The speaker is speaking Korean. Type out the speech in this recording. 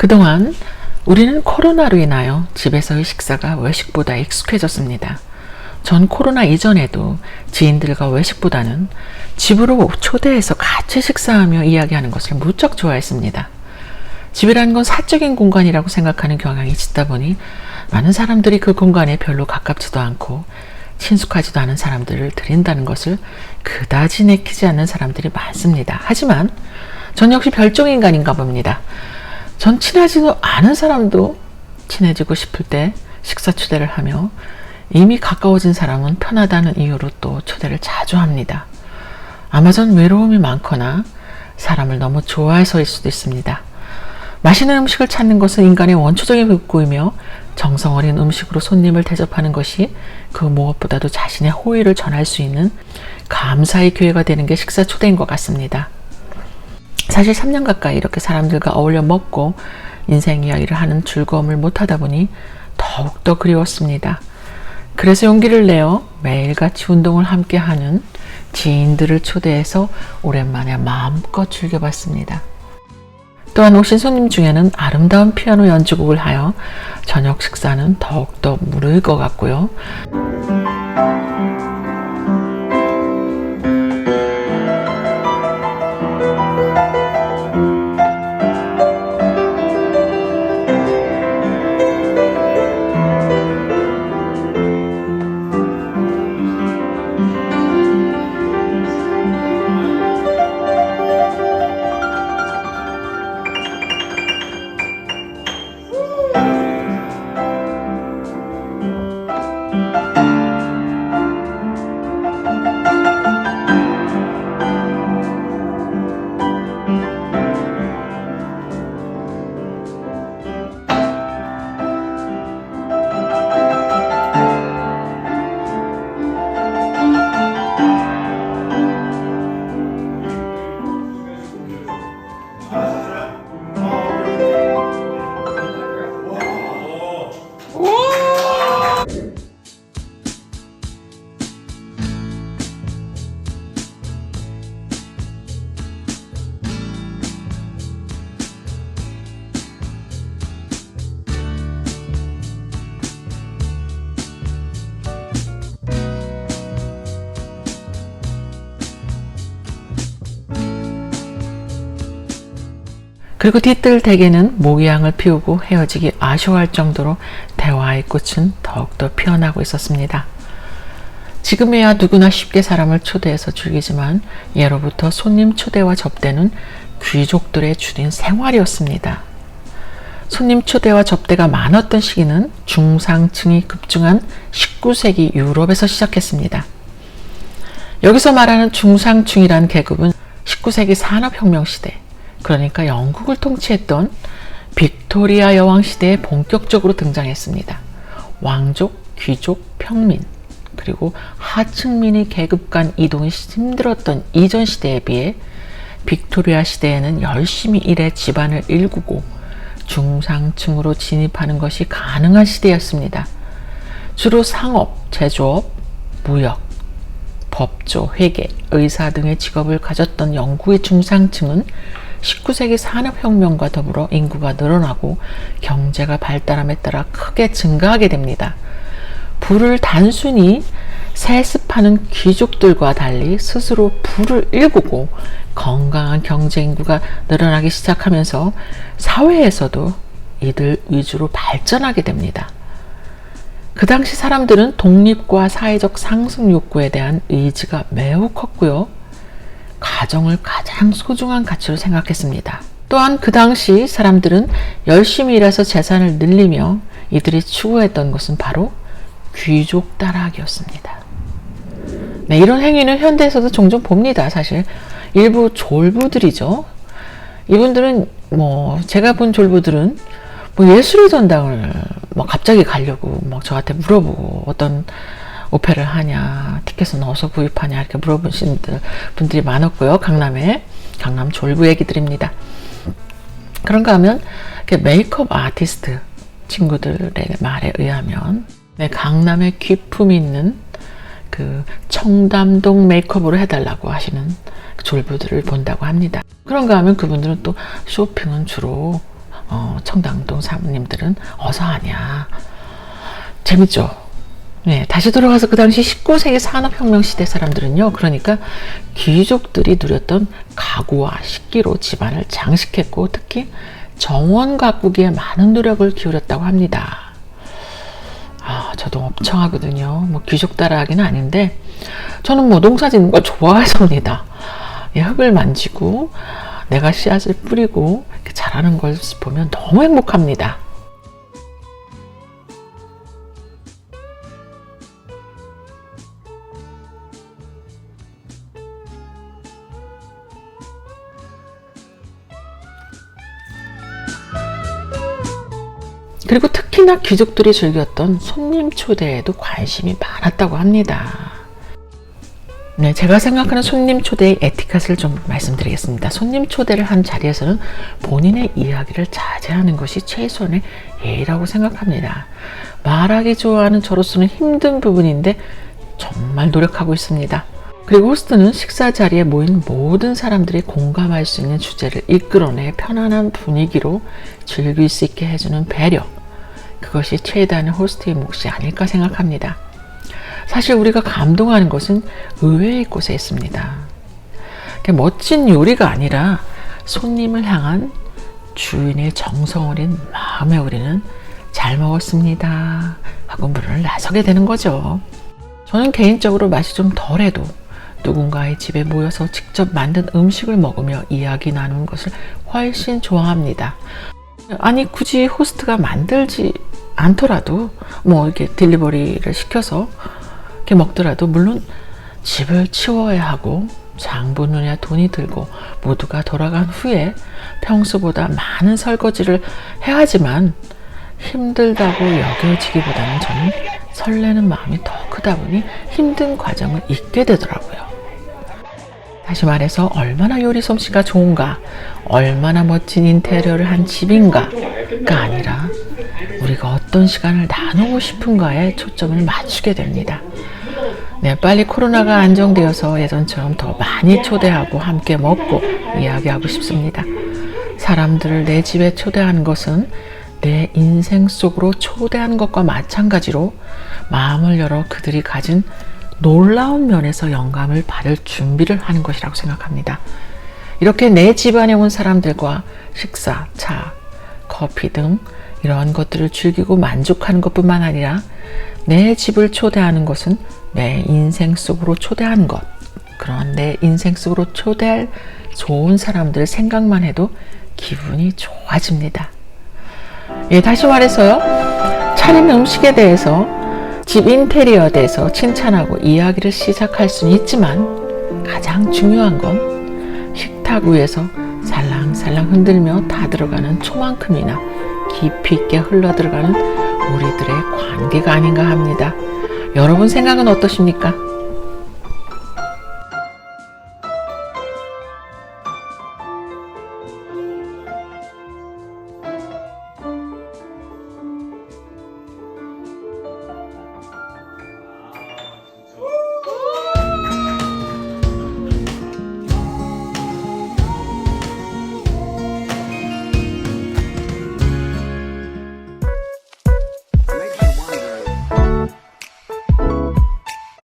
그동안 우리는 코로나로 인하여 집에서의 식사가 외식보다 익숙해졌습니다. 전 코로나 이전에도 지인들과 외식보다는 집으로 초대해서 같이 식사하며 이야기하는 것을 무척 좋아했습니다. 집이라는 건 사적인 공간이라고 생각하는 경향이 짙다 보니 많은 사람들이 그 공간에 별로 가깝지도 않고 친숙하지도 않은 사람들을 들인다는 것을 그다지 내키지 않는 사람들이 많습니다. 하지만 전 역시 별종인간인가 봅니다. 전 친하지도 않은 사람도 친해지고 싶을 때 식사 초대를 하며 이미 가까워진 사람은 편하다는 이유로 또 초대를 자주 합니다. 아마 전 외로움이 많거나 사람을 너무 좋아해서일 수도 있습니다. 맛있는 음식을 찾는 것은 인간의 원초적인 욕구이며 정성 어린 음식으로 손님을 대접하는 것이 그 무엇보다도 자신의 호의를 전할 수 있는 감사의 기회가 되는 게 식사 초대인 것 같습니다. 사실 3년 가까이 이렇게 사람들과 어울려 먹고 인생 이야기를 하는 즐거움을 못하다 보니 더욱더 그리웠습니다. 그래서 용기를 내어 매일같이 운동을 함께하는 지인들을 초대해서 오랜만에 마음껏 즐겨봤습니다. 또한 오신 손님 중에는 아름다운 피아노 연주곡을 하여 저녁 식사는 더욱더 무르익을 것 같고요. 그리고 뒤뜰 대게는 모기향을 피우고 헤어지기 아쉬워할 정도로 대화의 꽃은 더욱더 피어나고 있었습니다. 지금에야 누구나 쉽게 사람을 초대해서 즐기지만 예로부터 손님 초대와 접대는 귀족들의 주된 생활이었습니다. 손님 초대와 접대가 많았던 시기는 중상층이 급증한 19세기 유럽에서 시작했습니다. 여기서 말하는 중상층이란 계급은 19세기 산업혁명 시대, 그러니까 영국을 통치했던 빅토리아 여왕 시대에 본격적으로 등장했습니다. 왕족, 귀족, 평민, 그리고 하층민의 계급 간 이동이 힘들었던 이전 시대에 비해 빅토리아 시대에는 열심히 일해 집안을 일구고 중상층으로 진입하는 것이 가능한 시대였습니다. 주로 상업, 제조업, 무역, 법조, 회계, 의사 등의 직업을 가졌던 영국의 중상층은 19세기 산업혁명과 더불어 인구가 늘어나고 경제가 발달함에 따라 크게 증가하게 됩니다. 부를 단순히 세습하는 귀족들과 달리 스스로 부를 일구고 건강한 경제 인구가 늘어나기 시작하면서 사회에서도 이들 위주로 발전하게 됩니다. 그 당시 사람들은 독립과 사회적 상승 욕구에 대한 의지가 매우 컸고요. 가정을 가장 소중한 가치로 생각했습니다. 또한 그 당시 사람들은 열심히 일해서 재산을 늘리며 이들이 추구했던 것은 바로 귀족 따라하기였습니다. 네, 이런 행위는 현대에서도 종종 봅니다. 사실 일부 졸부들이죠. 이분들은 제가 본 졸부들은 예술의 전당을 갑자기 가려고 저한테 물어보고 어떤 오페를 하냐, 티켓은 어디서 구입하냐 이렇게 물어보시는 분들이 많았고요. 강남 졸부 얘기들입니다. 그런가 하면 메이크업 아티스트 친구들의 말에 의하면 강남에 귀품 있는 그 청담동 메이크업으로 해달라고 하시는 졸부들을 본다고 합니다. 그런가 하면 그분들은 또 쇼핑은 주로 청담동 사모님들은 어서 하냐. 재밌죠? 네, 다시 돌아가서 그 당시 19세기 산업혁명 시대 사람들은요, 그러니까 귀족들이 누렸던 가구와 식기로 집안을 장식했고, 특히 정원 가꾸기에 많은 노력을 기울였다고 합니다. 저도 엄청 하거든요. 뭐 귀족 따라하기는 아닌데, 저는 뭐 농사 짓는 걸 좋아해서입니다. 흙을 만지고, 내가 씨앗을 뿌리고, 이렇게 자라는 걸 보면 너무 행복합니다. 그리고 특히나 귀족들이 즐겼던 손님 초대에도 관심이 많았다고 합니다. 네, 제가 생각하는 손님 초대의 에티켓을 좀 말씀드리겠습니다. 손님 초대를 한 자리에서는 본인의 이야기를 자제하는 것이 최소한의 예의라고 생각합니다. 말하기 좋아하는 저로서는 힘든 부분인데 정말 노력하고 있습니다. 그리고 호스트는 식사 자리에 모인 모든 사람들이 공감할 수 있는 주제를 이끌어내 편안한 분위기로 즐길 수 있게 해주는 배려, 그것이 최대한의 호스트의 몫이 아닐까 생각합니다. 사실 우리가 감동하는 것은 의외의 곳에 있습니다. 멋진 요리가 아니라 손님을 향한 주인의 정성 어린 마음에 우리는 잘 먹었습니다 하고 문을 나서게 되는 거죠. 저는 개인적으로 맛이 좀 덜해도 누군가의 집에 모여서 직접 만든 음식을 먹으며 이야기 나누는 것을 훨씬 좋아합니다. 아니 굳이 호스트가 만들지 않더라도 뭐 이렇게 딜리버리를 시켜서 이렇게 먹더라도, 물론 집을 치워야 하고 장 보느냐 돈이 들고 모두가 돌아간 후에 평소보다 많은 설거지를 해야 하지만 힘들다고 여겨지기보다는 저는 설레는 마음이 더 크다 보니 힘든 과정을 잊게 되더라고요. 다시 말해서 얼마나 요리 솜씨가 좋은가, 얼마나 멋진 인테리어를 한 집인가가 아니라 우리가 어떤 시간을 나누고 싶은가에 초점을 맞추게 됩니다. 네, 빨리 코로나가 안정되어서 예전처럼 더 많이 초대하고 함께 먹고 이야기하고 싶습니다. 사람들을 내 집에 초대하는 것은 내 인생 속으로 초대하는 것과 마찬가지로 마음을 열어 그들이 가진 놀라운 면에서 영감을 받을 준비를 하는 것이라고 생각합니다. 이렇게 내 집안에 온 사람들과 식사, 차, 커피 등 이러한 것들을 즐기고 만족하는 것뿐만 아니라 내 집을 초대하는 것은 내 인생 속으로 초대하는 것, 그런 내 인생 속으로 초대할 좋은 사람들 생각만 해도 기분이 좋아집니다. 예, 다시 말해서요, 차린 음식에 대해서, 집 인테리어에 대해서 칭찬하고 이야기를 시작할 수는 있지만 가장 중요한 건 식탁 위에서 살랑살랑 흔들며 다 들어가는 초만큼이나 깊이 있게 흘러들어가는 우리들의 관계가 아닌가 합니다. 여러분 생각은 어떠십니까?